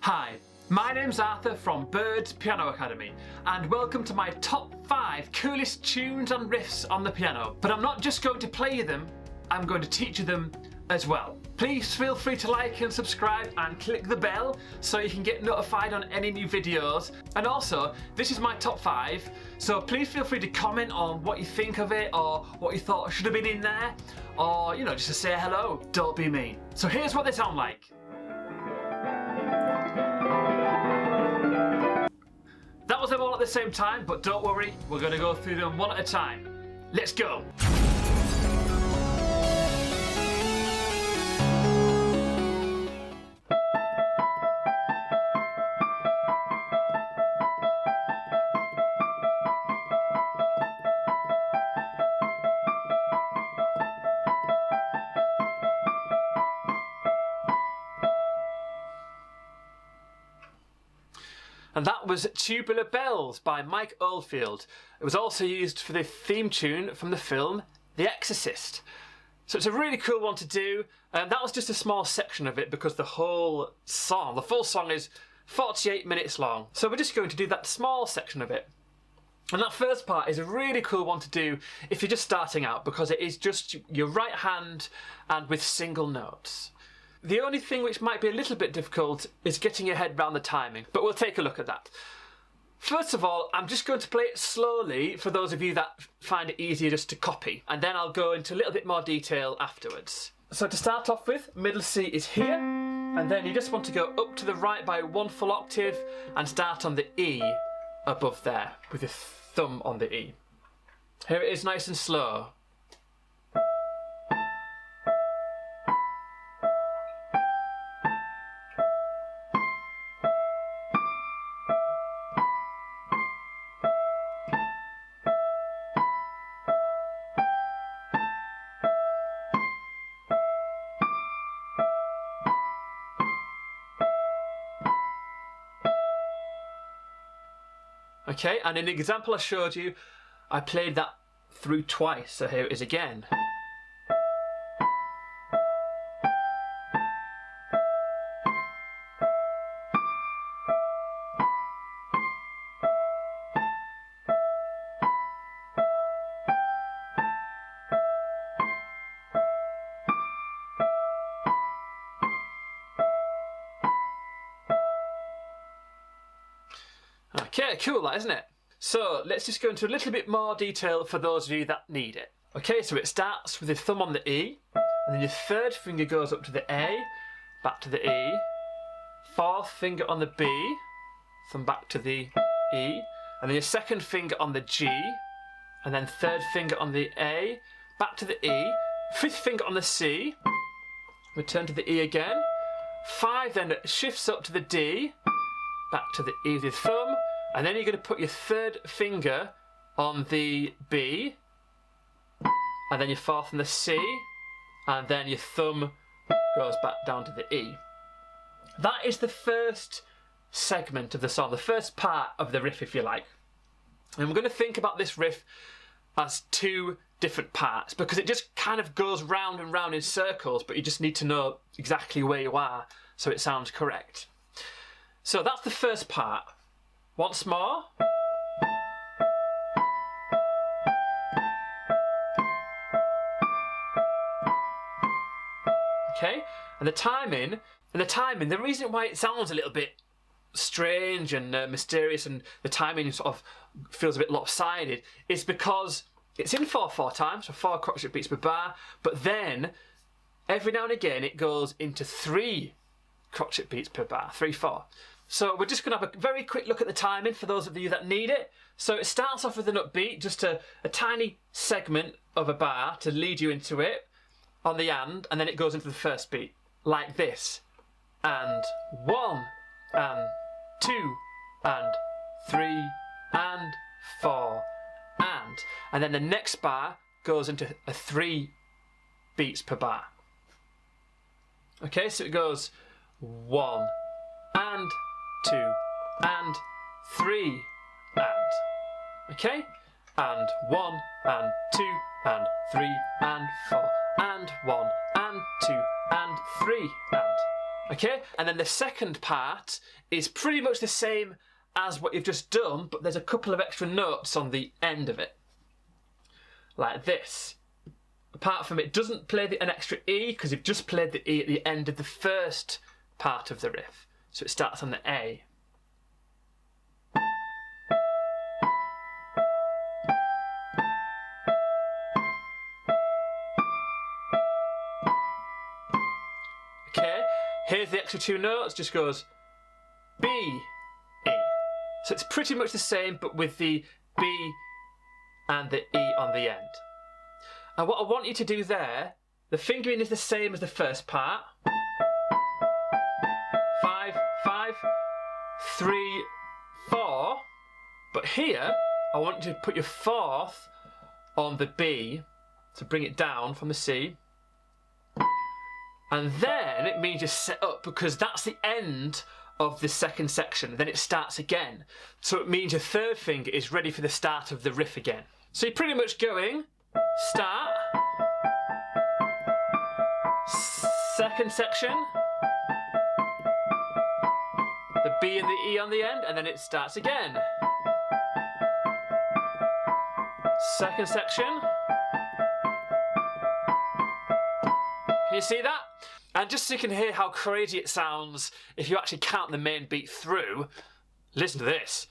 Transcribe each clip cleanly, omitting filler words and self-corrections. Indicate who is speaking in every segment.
Speaker 1: Hi, my name's Arthur from Bird's Piano Academy and welcome to my top 5 coolest tunes and riffs on the piano. But I'm not just going to play you them, I'm going to teach you them as well. Please feel free to like and subscribe and click the bell so you can get notified on any new videos. And also, this is my top 5, so please feel free to comment on what you think of it or what you thought should have been in there, or just to say hello. Don't be mean. So here's what they sound like. That was them all at the same time, but don't worry, we're going to go through them one at a time. Let's go! And that was Tubular Bells by Mike Oldfield. It was also used for the theme tune from the film The Exorcist. So it's a really cool one to do. That was just a small section of it because the whole song, the full song is 48 minutes long. So we're just going to do that small section of it. And that first part is a really cool one to do if you're just starting out because it is just your right hand and with single notes. The only thing which might be a little bit difficult is getting your head around the timing, but we'll take a look at that. First of all, I'm just going to play it slowly for those of you that find it easier just to copy, and then I'll go into a little bit more detail afterwards. So to start off with, middle C is here, and then you just want to go up to the right by 1 full octave and start on the E above there with your thumb on the E. Here it is nice and slow. Okay, and in the example I showed you, I played that through twice, so here it is again. Okay, cool that, isn't it? So let's just go into a little bit more detail for those of you that need it. Okay, so it starts with your thumb on the E, and then your third finger goes up to the A, back to the E, fourth finger on the B, thumb back to the E, and then your second finger on the G, and then third finger on the A, back to the E, fifth finger on the C, return to the E again, 5 then shifts up to the D, back to the E with your thumb, and then you're going to put your third finger on the B, and then your fourth on the C, and then your thumb goes back down to the E. That is the first segment of the song, the first part of the riff, if you like. And we're going to think about this riff as 2 different parts because it just kind of goes round and round in circles, but you just need to know exactly where you are so it sounds correct. So that's the first part. Once more. Okay, and the timing, the reason why it sounds a little bit strange and mysterious and the timing sort of feels a bit lopsided is because it's in 4/4 time, so 4 crotchet beats per bar, but then every now and again it goes into 3 crotchet beats per bar, 3/4. So we're just going to have a very quick look at the timing for those of you that need it. So it starts off with an upbeat, just a tiny segment of a bar to lead you into it on the and then it goes into the first beat, like this. And 1, and 2, and 3, and 4, and then the next bar goes into a 3 beats per bar. Okay, so it goes 1, and 2, and 3, and. Okay? And 1, and 2, and 3, and 4, and 1, and 2, and 3, and. Okay, and then the second part is pretty much the same as what you've just done, but there's a couple of extra notes on the end of it. Like this. Apart from it doesn't play an extra E, because you've just played the E at the end of the first part of the riff. So it starts on the A. Okay, here's the extra two notes, just goes B, E. So it's pretty much the same, but with the B and the E on the end. And what I want you to do there, the fingering is the same as the first part. 5, 5, 3, 4. But here, I want you to put your fourth on the B to bring it down from the C. And then it means you're set up, because that's the end of the second section. Then it starts again. So it means your third finger is ready for the start of the riff again. So you're pretty much going start, second section, the B and the E on the end, and then it starts again. Second section. Can you see that? And just so you can hear how crazy it sounds if you actually count the main beat through, listen to this.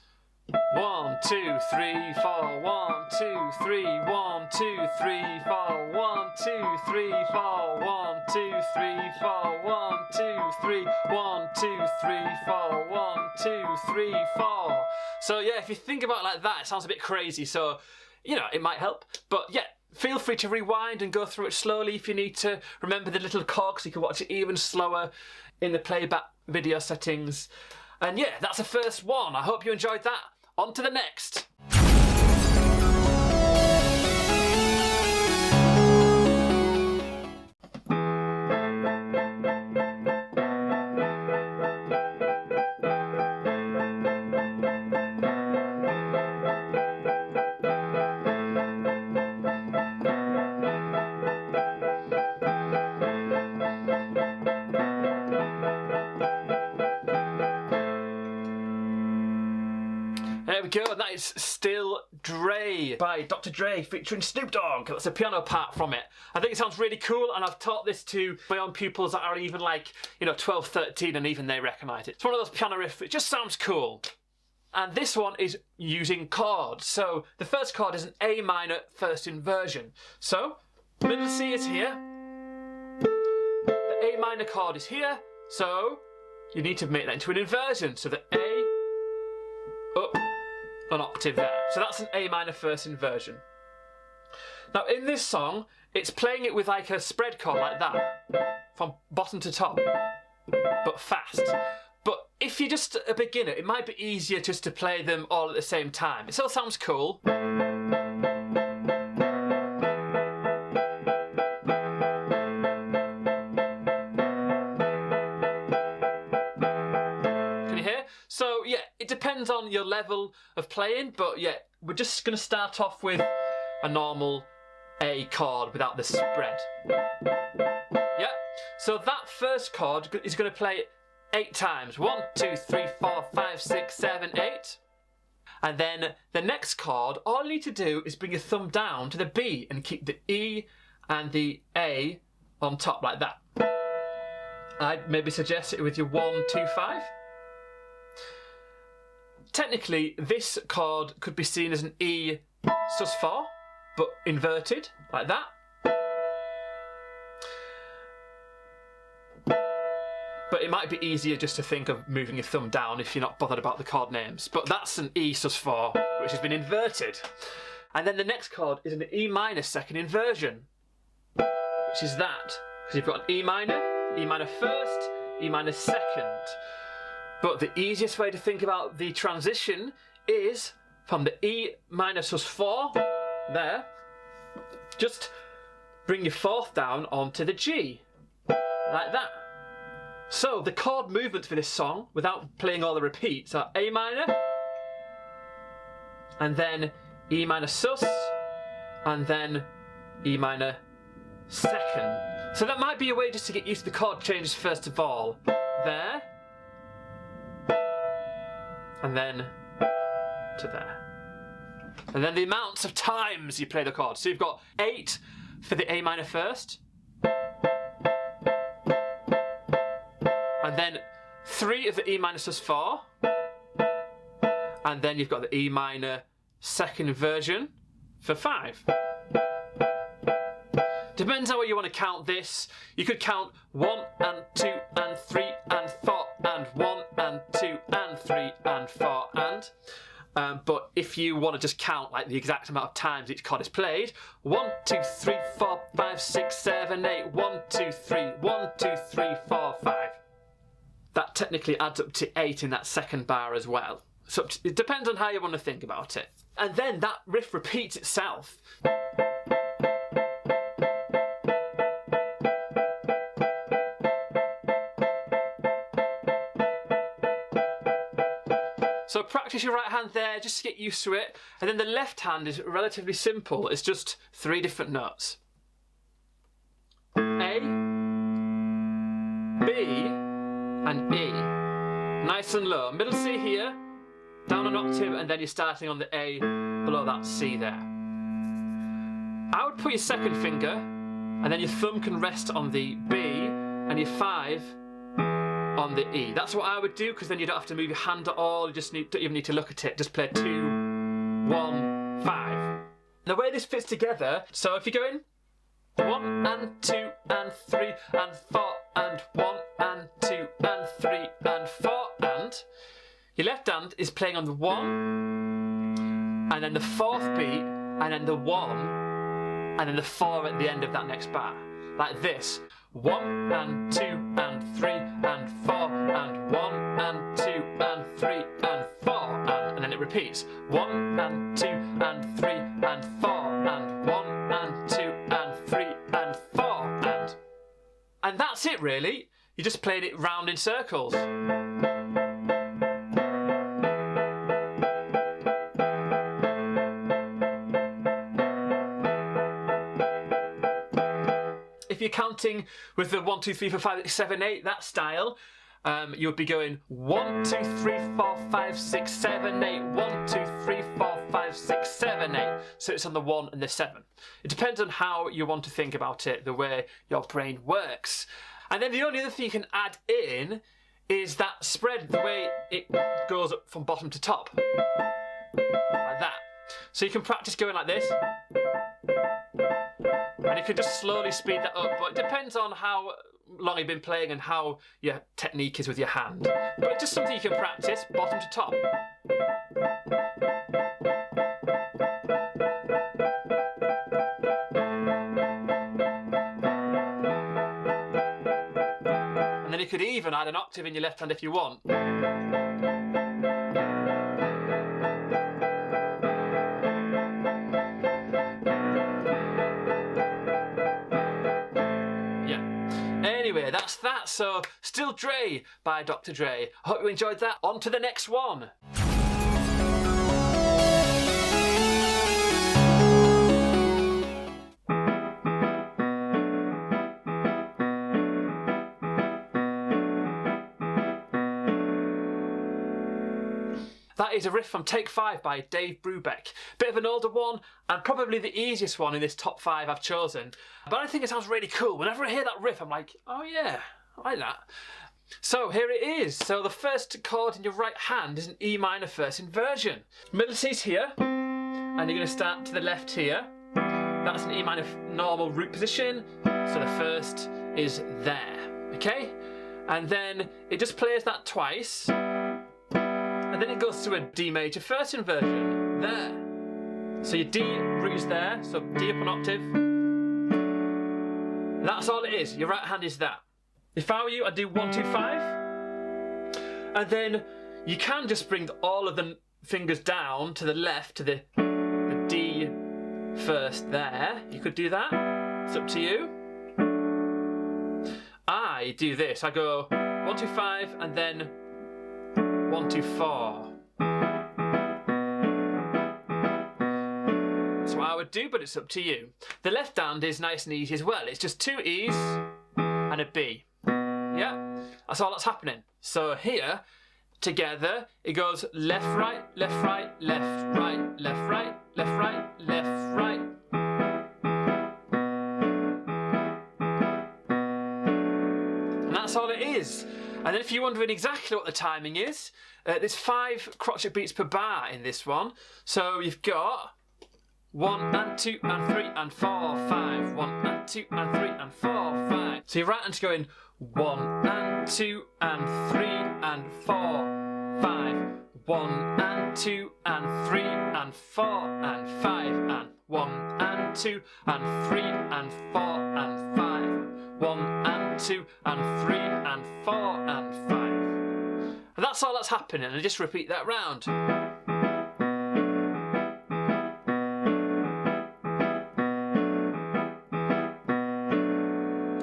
Speaker 1: 1, 2, 3, 4, 1, 2, 3, 1, 2, 3, 4, 1, 2, 3, 4, 1, 2, 3, 4, 1, 2, 3, 1, 2, 3, 4, 1, 2, 3, 4. So yeah, if you think about it like that, it sounds a bit crazy, so you know, it might help. But yeah, feel free to rewind and go through it slowly if you need to remember the little cogs. You can watch it even slower in the playback video settings. And yeah, that's the first one. I hope you enjoyed that. On to the next. There we go, that is Still D.R.E by Dr. Dre featuring Snoop Dogg. That's a piano part from it. I think it sounds really cool, and I've taught this to my own pupils that are even like, 12, 13, and even they recognise it. It's one of those piano riffs, it just sounds cool. And this one is using chords. So the first chord is an A minor first inversion. So, middle C is here. The A minor chord is here. So, you need to make that into an inversion. So the A, up, an octave there. So that's an A minor first inversion. Now in this song, it's playing it with like a spread chord like that, from bottom to top, but fast. But if you're just a beginner, it might be easier just to play them all at the same time. It still sounds cool. So yeah, it depends on your level of playing, but yeah, we're just going to start off with a normal A chord without the spread. Yeah, so that first chord is going to play 8 times. 1, 2, 3, 4, 5, 6, 7, 8. And then the next chord, all you need to do is bring your thumb down to the B and keep the E and the A on top like that. I'd maybe suggest it with your 1, 2, 5. Technically, this chord could be seen as an E sus4, but inverted, like that. But it might be easier just to think of moving your thumb down if you're not bothered about the chord names. But that's an E sus4, which has been inverted. And then the next chord is an E minor second inversion, which is that. Because you've got an E minor first, E minor second. But the easiest way to think about the transition is from the E minor sus4, there, just bring your fourth down onto the G, like that. So the chord movements for this song, without playing all the repeats, are A minor, and then E minor sus, and then E minor second. So that might be a way just to get used to the chord changes first of all. There. And then to there. And then the amounts of times you play the chord. So you've got 8 for the A minor first. And then 3 of the E minor sus4. And then you've got the E minor second version for 5. Depends on how you want to count this. You could count 1 and 2 and 3 and 4 and 1 and 2 and 3 and 4 and. But if you want to just count like the exact amount of times each chord is played, 1, 2, 3, 4, 5, 6, 7, 8, 1, 2, 3, 1, 2, 3, 4, 5. That technically adds up to 8 in that second bar as well. So it depends on how you want to think about it. And then that riff repeats itself. So practice your right hand there just to get used to it. And then the left hand is relatively simple. It's just 3 different notes. A, B, and E. Nice and low. Middle C here, down an octave, and then you're starting on the A below that C there. I would put your second finger, and then your thumb can rest on the B, and your 5 on the E. That's what I would do, because then you don't have to move your hand at all. You just don't even need to look at it. Just play 2, 1, 5. The way this fits together, so if you go in 1 and 2 and 3 and 4 and 1 and 2 and 3 and 4 and your left hand is playing on the 1 and then the 4th beat and then the 1 and then the 4 at the end of that next bar. Like this. 1 and 2 and 3 and 4 and 1 and 2 and 3 and 4 and then it repeats. 1 and 2 and 3 and 4 and 1 and 2 and 3 and 4 and that's it really. You're just playing it round in circles. If you're counting with the 1, 2, 3, 4, 5, 6, 7, 8, that style, you would be going 1, 2, 3, 4, 5, 6, 7, 8, 1, 2, 3, 4, 5, 6, 7, 8. So it's on the 1 and the 7. It depends on how you want to think about it, the way your brain works. And then the only other thing you can add in is that spread, the way it goes up from bottom to top. Like that. So you can practice going like this. And you can just slowly speed that up, but it depends on how long you've been playing and how your technique is with your hand. But it's just something you can practice, bottom to top. And then you could even add an octave in your left hand if you want. Anyway, that's that. So, Still Dre by Dr. Dre. I hope you enjoyed that. On to the next one. That is a riff from Take 5 by Dave Brubeck. Bit of an older one, and probably the easiest one in this top 5 I've chosen. But I think it sounds really cool. Whenever I hear that riff, I'm like, oh yeah, I like that. So here it is. So the first chord in your right hand is an E minor first inversion. Middle C's here, and you're going to start to the left here. That's an E minor normal root position. So the first is there, okay? And then it just plays that twice. And then it goes to a D major first inversion, there. So your D root is there, so D up an octave. That's all it is, your right hand is that. If I were you, I'd do 1, 2, 5. And then you can just bring all of the fingers down to the left, to the D first there. You could do that, it's up to you. I do this, I go 1, 2, 5, and then 1, 2, 4. That's what I would do, but it's up to you. The left hand is nice and easy as well. It's just 2 E's and a B. Yeah, that's all that's happening. So here, together, it goes left, right, left, right, left, right, left, right, left, right, left, right. And that's all it is. And then if you're wondering exactly what the timing is, there's 5 crotchet beats per bar in this one. So you've got 1 and 2 and 3 and 4, 5. 1 and 2 and 3 and 4, 5. So your right hand's going 1 and 2 and 3 and 4, 5. 1 and 2 and 3 and 4 and 5 and 1 and 2 and 3 and 4 and 5. 1 and 2 and 3 and 4 and 5. And that's all that's happening, and I just repeat that round.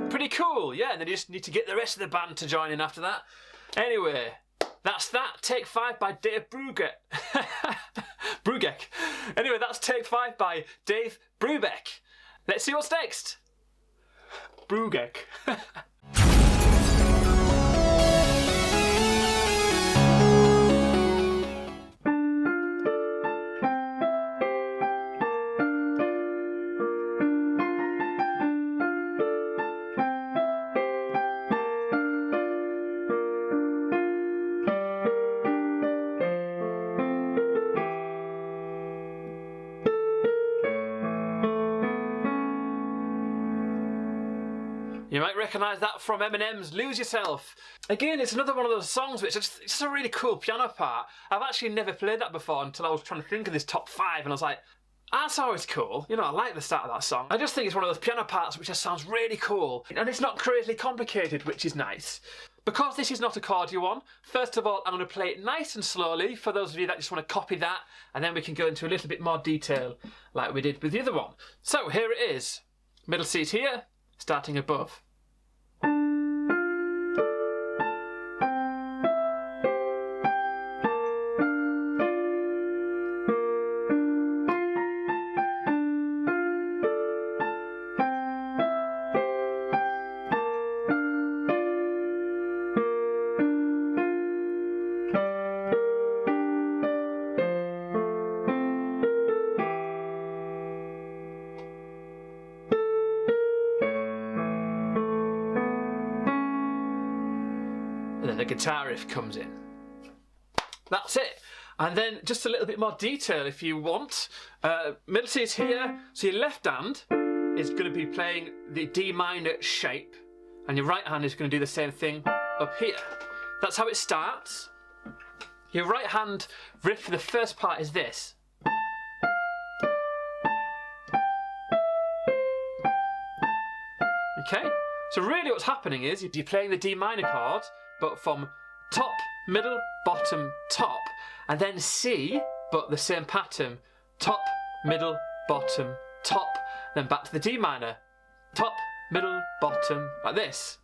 Speaker 1: Pretty cool, yeah, and then you just need to get the rest of the band to join in after that. Anyway, that's that. Take 5 by Dave Brubeck. Brubeck. Anyway, that's Take 5 by Dave Brubeck. Let's see what's next. Brubeck. You might recognise that from Eminem's Lose Yourself. Again, it's another one of those songs which it's just a really cool piano part. I've actually never played that before until I was trying to think of this top 5, and I was like, that's always cool. You know, I like the start of that song. I just think it's one of those piano parts which just sounds really cool. And it's not crazily complicated, which is nice. Because this is not a chordio one, first of all, I'm going to play it nice and slowly for those of you that just want to copy that, and then we can go into a little bit more detail like we did with the other one. So here it is. Middle C's here, starting above. And then the guitar riff comes in. That's it. And then just a little bit more detail if you want. Middle C is here, so your left hand is going to be playing the D minor shape, and your right hand is going to do the same thing up here. That's how it starts. Your right hand riff for the first part is this. Okay, so really what's happening is you're playing the D minor chord, but from top, middle, bottom, top, and then C, but the same pattern, top, middle, bottom, top, then back to the D minor, top, middle, bottom, like this.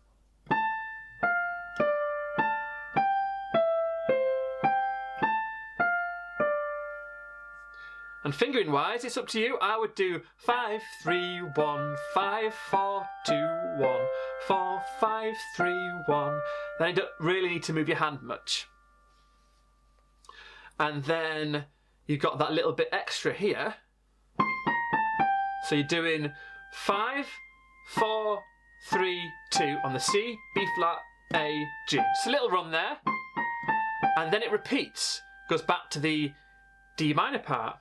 Speaker 1: And fingering wise, it's up to you. I would do 5, 3, 1, 5, 4, 2, 1, 4, 5, 3, 1. Then you don't really need to move your hand much. And then you've got that little bit extra here. So you're doing 5, 4, 3, 2 on the C, B flat, A, G. Just a little run there. And then it repeats, goes back to the D minor part.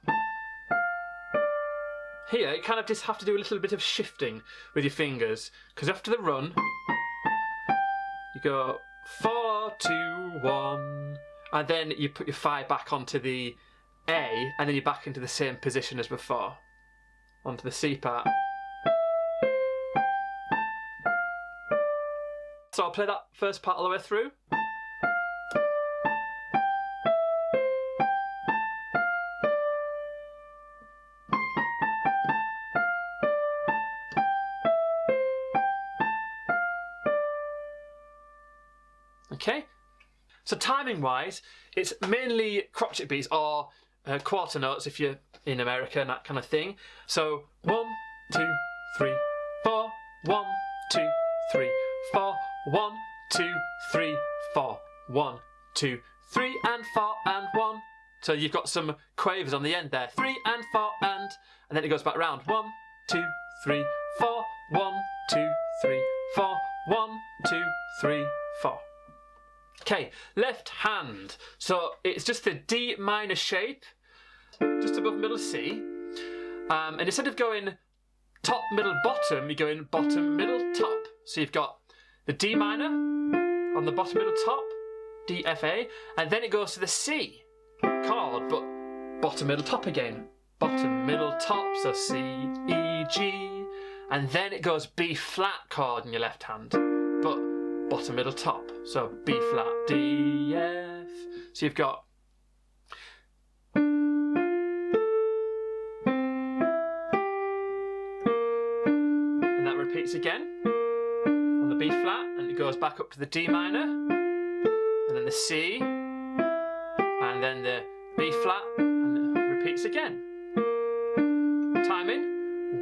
Speaker 1: Here, you kind of just have to do a little bit of shifting with your fingers, because after the run, you go 4, 2, 1, and then you put your 5 back onto the A, and then you're back into the same position as before, onto the C part. So I'll play that first part all the way through. Okay, so timing wise, it's mainly crotchet beats, or quarter notes if you're in America and that kind of thing. So 1, 2, 3, 4. 1, 2, 3, 4. 1, 2, 3, 4. 1, 2, 3 and 4 and 1. So you've got some quavers on the end there. 3 and 4 and then it goes back round. 1, 2, 3, 4. 1, 2, 3, 4. 1, 2, 3, 4. Okay, left hand. So it's just the D minor shape, just above middle C. And instead of going top, middle, bottom, you're going bottom, middle, top. So you've got the D minor on the bottom, middle, top, D, F, A, and then it goes to the C chord, but bottom, middle, top again. Bottom, middle, top, so C, E, G, and then it goes B flat chord in your left hand, but bottom, middle, top, so B flat, D, F. So you've got and that repeats again on the B flat, and it goes back up to the D minor, and then the C, and then the B flat, and it repeats again. Timing.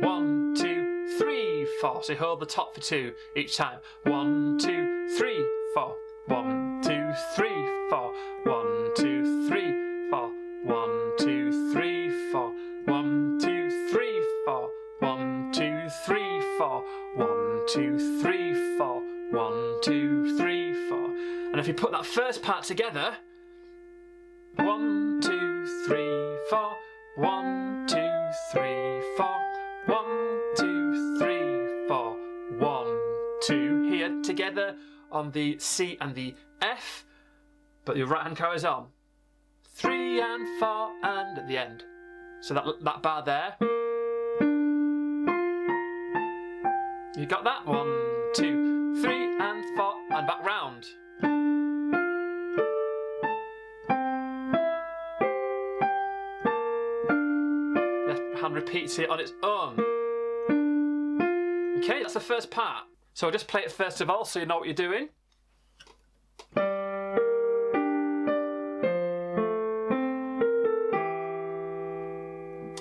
Speaker 1: 1, 2, 3, 4. So you hold the top for 2 each time. 1, 2, 3, 4. 1, 2, 3, 4. 1, 2, 3, 4. 1, 2, 3, 4. 1, 2, 3, 4. 1, 2, 3, 4. 1, 2, 3, 4. 1, 2, 3, 4. And if you put that first part together, 1, 2, 3, 4. 1, 2, 3, 4. 1, 2, 3, 4. 1, 2. Here together on the C and the F, but your right hand carries on. 3 and 4 and at the end. So that bar there. You got that? 1, 2, 3 and 4 and back round. Hand repeats it on its own. Okay, that's the first part. So I'll just play it first of all so you know what you're doing.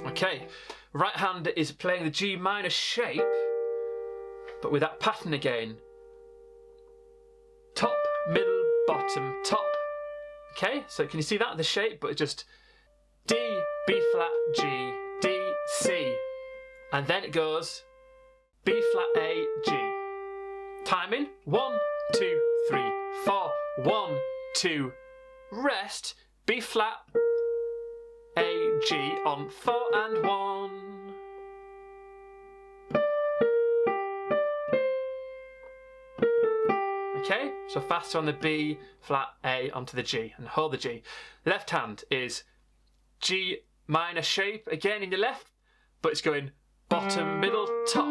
Speaker 1: Okay, right hand is playing the G minor shape, but with that pattern again. Top, middle, bottom, top. Okay, so can you see that? The shape, but it's just D, B flat, G, D, C, and then it goes B flat, A, G. Timing. 1, 2, 3, 4. 1, 2. Rest. B flat, A, G on 4 and 1. Okay, so faster on the B flat, A onto the G, and hold the G. Left hand is G minor shape again in your left, but it's going bottom, middle, top.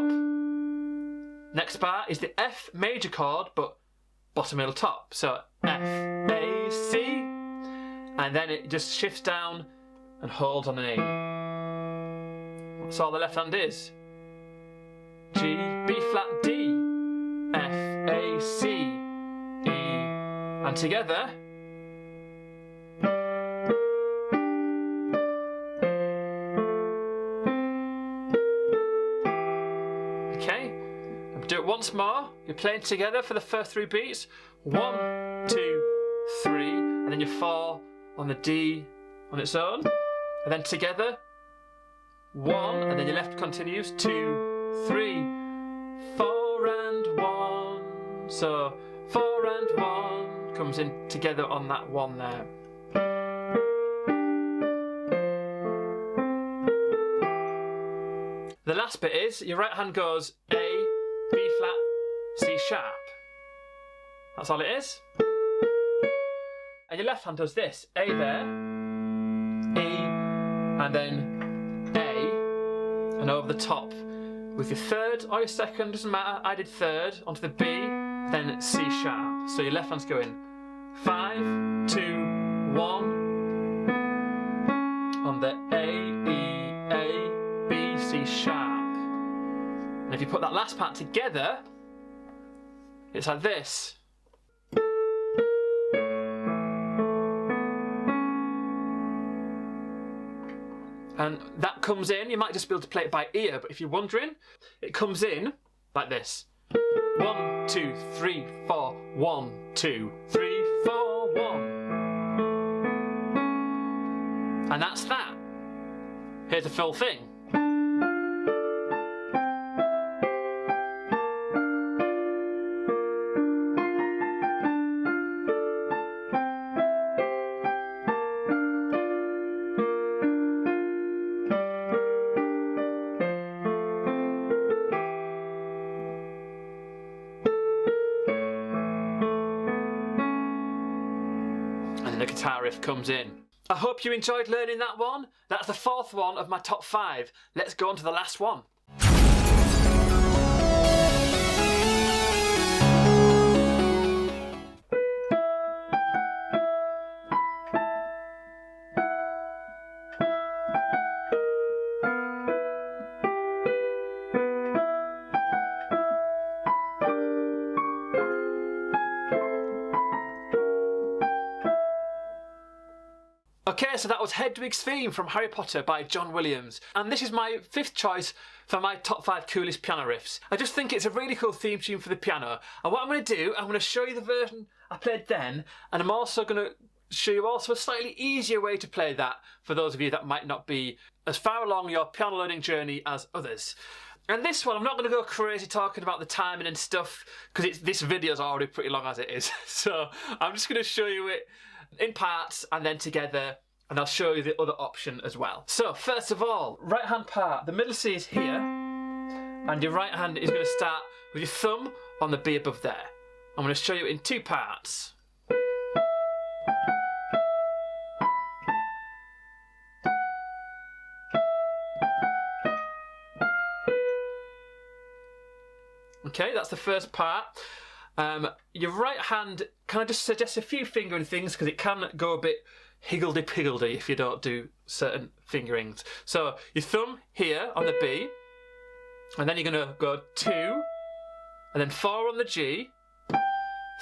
Speaker 1: Next bar is the F major chord, but bottom, middle, top. So F, A, C, and then it just shifts down and holds on an A. That's all the left hand is. G, B flat, D, F, A, C, E, and together. Do it once more. You're playing together for the first 3 beats. 1, 2, 3, and then you 4 on the D on its own, and then together 1, and then your left continues 2, 3, 4 and 1. So 4 and 1 comes in together on that 1 there. The last bit is your right hand goes A, B flat, C sharp. That's all it is. And your left hand does this. A there, E, and then A, and over the top. With your third or your second, doesn't matter. I did third, onto the B, then C sharp. So your left hand's going 5, 2, 1, on the A, B, C sharp. And if you put that last part together, it's like this. And that comes in, you might just be able to play it by ear, but if you're wondering, it comes in like this. 1, 2, 3, 4, 1, 2, 3, 4, 1. And that's that. Here's the full thing. And then the guitar riff comes in. I hope you enjoyed learning that one. That's the 4th one of my top 5. Let's go on to the last one. Okay, so that was Hedwig's theme from Harry Potter by John Williams. And this is my 5th choice for my top 5 coolest piano riffs. I just think it's a really cool theme tune for the piano. And what I'm going to do, I'm going to show you the version I played then, and I'm also going to show you also a slightly easier way to play that for those of you that might not be as far along your piano learning journey as others. And this one, I'm not going to go crazy talking about the timing and stuff, because this video's already pretty long as it is. So I'm just going to show you it in parts and then together, and I'll show you the other option as well. So first of all, right hand part, the middle C is here, and your right hand is going to start with your thumb on the B above there. I'm going to show you in 2 parts. Okay, that's the first part. Your right hand, can I just suggest a few fingering things, because it can go a bit higgledy-piggledy if you don't do certain fingerings. So your thumb here on the B, and then you're going to go 2, and then 4 on the G,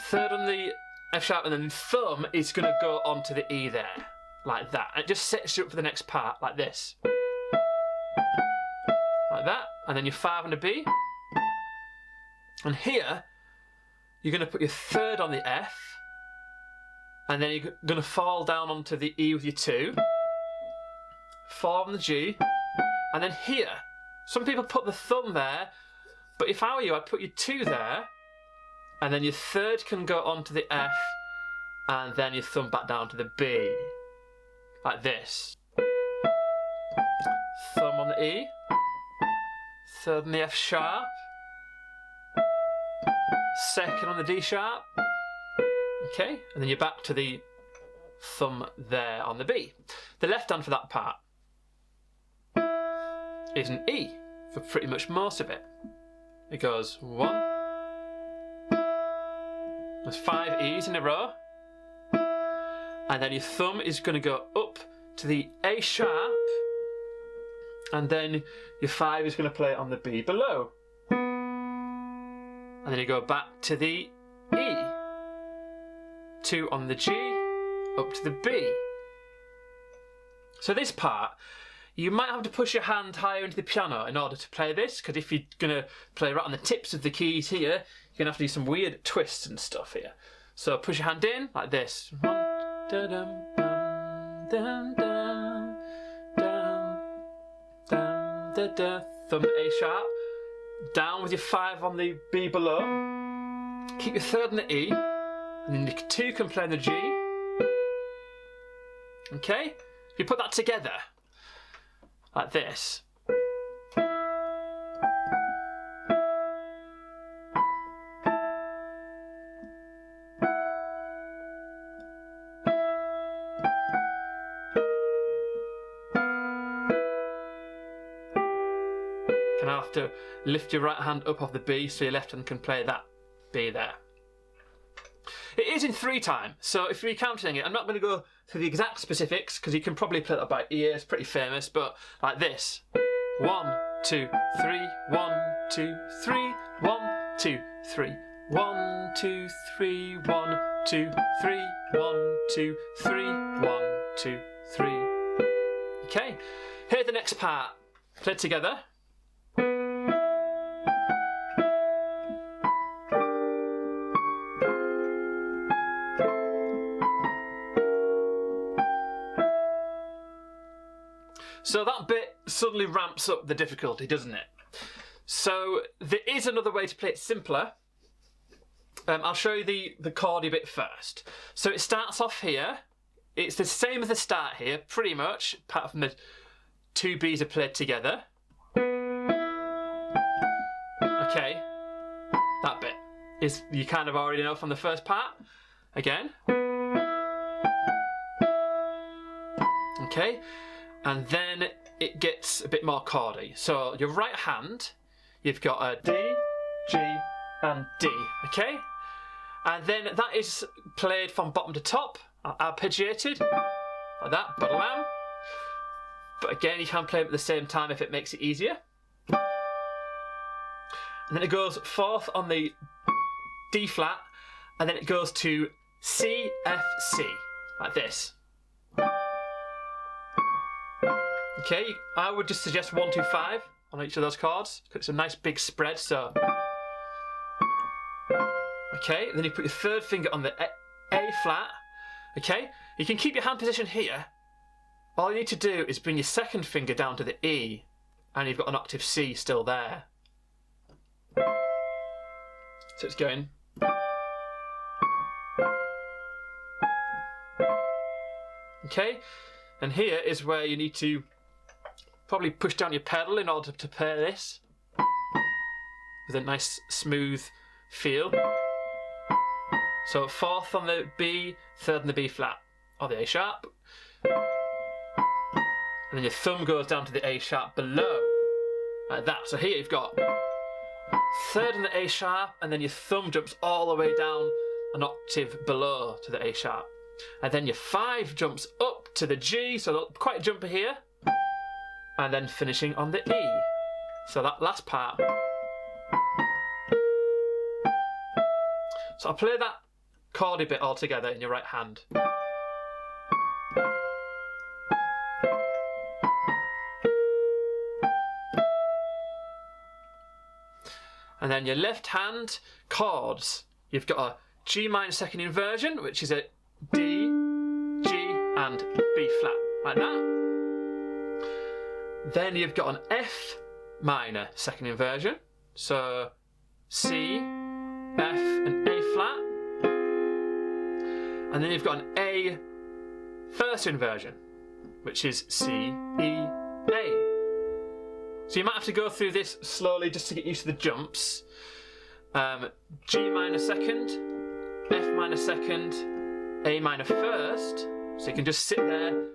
Speaker 1: 3rd on the F sharp, and then the thumb is going to go onto the E there, like that. And it just sets you up for the next part, like this. Like that, and then your 5 on the B. And here, you're going to put your 3rd on the F, and then you're going to fall down onto the E with your 2, 4 on the G, and then here, some people put the thumb there, but if I were you, I'd put your 2 there, and then your 3rd can go onto the F, and then your thumb back down to the B, like this. Thumb on the E, 3rd on the F sharp, 2nd on the D sharp, okay, and then you're back to the thumb there on the B. The left hand for that part is an E for pretty much most of it. It goes 1, there's 5 E's in a row, and then your thumb is going to go up to the A sharp, and then your 5 is going to play on the B below. And then you go back to the E, 2 on the G, up to the B. So this part, you might have to push your hand higher into the piano in order to play this, because if you're going to play right on the tips of the keys here, you're going to have to do some weird twists and stuff here. So push your hand in, like this. Thumb A sharp. Down with your 5 on the B below, keep your 3rd on the E, and then your 2 can play on the G. Okay? If you put that together, like this. Have to lift your right hand up off the B so your left hand can play that B there. It is in 3 time, so if you're counting it, I'm not going to go through the exact specifics because you can probably play that by ear, it's pretty famous, but like this. 1, 2, 3, 1, 2, 3, 1, 2, 3, 1, 2, 3, 1, 2, 3, 1, 2, 3, 1, 2, 3. Okay, here's the next part. Play it together. So that bit suddenly ramps up the difficulty, doesn't it? So there is another way to play it simpler. I'll show you the chordy bit first. So it starts off here. It's the same as the start here, pretty much, apart from the two Bs are played together. Okay, that bit is you kind of already know from the first part. Again. Okay, and then it gets a bit more chordy. So your right hand, you've got a D, G, and D, okay? And then that is played from bottom to top, arpeggiated, like that, ba-da-lam. But again, you can play them at the same time if it makes it easier. And then it goes fourth on the D flat, and then it goes to C, F, C, like this. Okay, I would just suggest 1, 2, 5 on each of those chords, because it's a nice big spread, so. Okay, and then you put your third finger on the A flat. Okay, you can keep your hand position here. All you need to do is bring your second finger down to the E, and you've got an octave C still there. So it's going. Okay, and here is where you need to probably push down your pedal in order to play this with a nice smooth feel. So fourth on the B, third on the B flat, or the A sharp. And then your thumb goes down to the A sharp below, like that. So here you've got third on the A sharp, and then your thumb jumps all the way down an octave below to the A sharp. And then your 5 jumps up to the G, so quite a jumper here. And then finishing on the E. So that last part. So I'll play that chordy bit all together in your right hand. And then your left hand chords. You've got a G minor second inversion, which is a D, G, and B flat, like that. Then you've got an F minor second inversion, so C, F, and A flat. And then you've got an A first inversion, which is C, E, A. So you might have to go through this slowly just to get used to the jumps. G minor second, F minor second, A minor first. So you can just sit there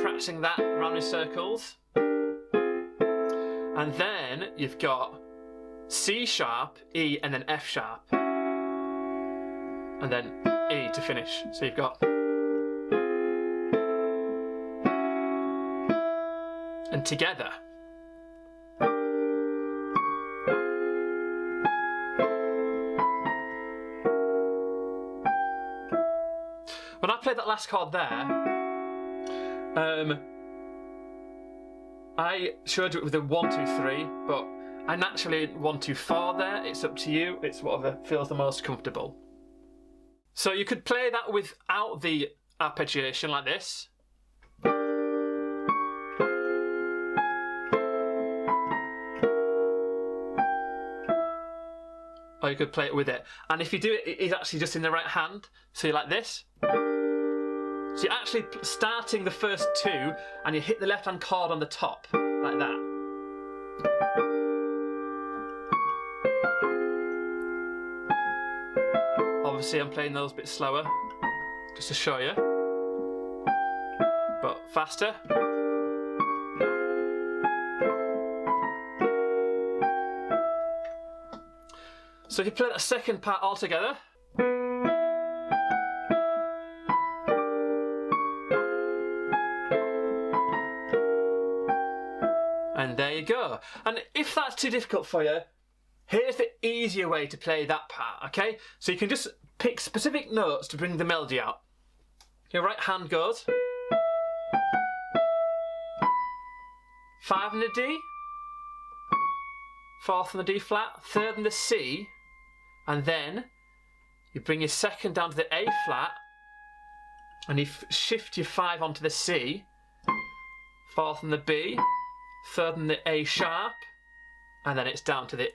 Speaker 1: practicing that round in circles. And then you've got C sharp, E, and then F sharp. And then E to finish. So you've got. And together. When I played that last chord there, I showed you it with a 1, 2, 3, but I naturally 1, 2, 4 there. It's up to you. It's whatever feels the most comfortable. So you could play that without the arpeggiation like this. Or you could play it with it. And if you do it, it's actually just in the right hand. So you're like this. So you're actually starting the first 2 and you hit the left hand chord on the top, like that. Obviously I'm playing those a bit slower, just to show you. But faster. So if you play that second part all together. And there you go. And if that's too difficult for you, here's the easier way to play that part, okay? So you can just pick specific notes to bring the melody out. Your right hand goes. 5 on the D, 4th on the D flat, 3rd on the C, and then you bring your 2nd down to the A flat, and you shift your 5 onto the C, 4th on the B, 3rd on the A sharp, and then it's down to the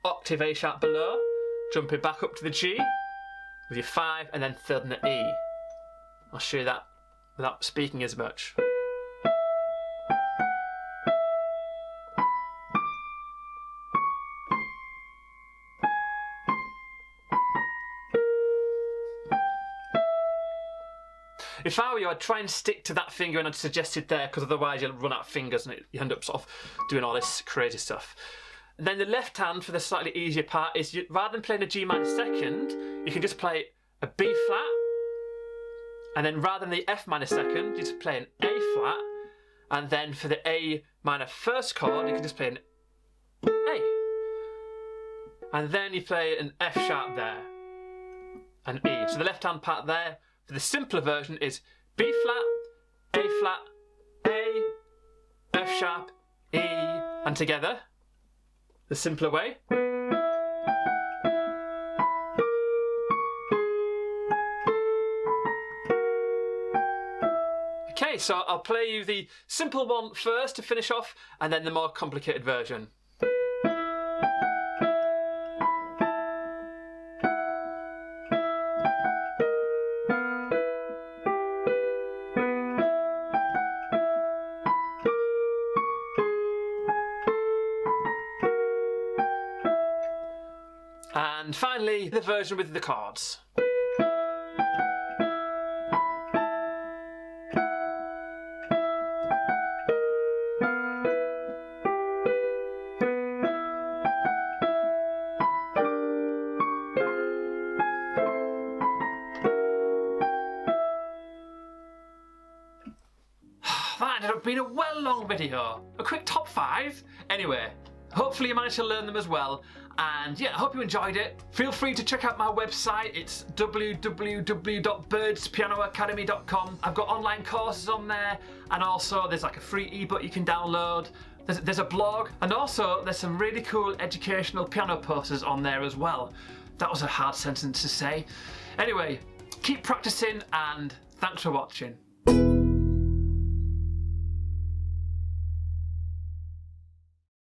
Speaker 1: octave A sharp below, jumping back up to the G with your 5, and then 3rd on the E. I'll show you that without speaking as much. If I were you, I'd try and stick to that finger and I'd suggested there, because otherwise you'll run out of fingers and you end up sort of doing all this crazy stuff. And then the left hand for the slightly easier part is, rather than playing a G minor 2nd, you can just play a B flat, and then rather than the F minor 2nd, you just play an A flat, and then for the A minor 1st chord, you can just play an A. And then you play an F sharp there, and E. So the left hand part there, for the simpler version, is B flat, A flat, A, F sharp, E, and together, the simpler way. Okay, so I'll play you the simple one first to finish off, and then the more complicated version. And finally, the version with the chords. That ended up being a long video. A quick top 5. Anyway, hopefully you managed to learn them as well. And yeah, I hope you enjoyed it. Feel free to check out my website. It's www.birdspianoacademy.com. I've got online courses on there, and also there's like a free ebook you can download. There's a blog, and also there's some really cool educational piano posters on there as well. That was a hard sentence to say. Anyway, keep practicing, and thanks for watching.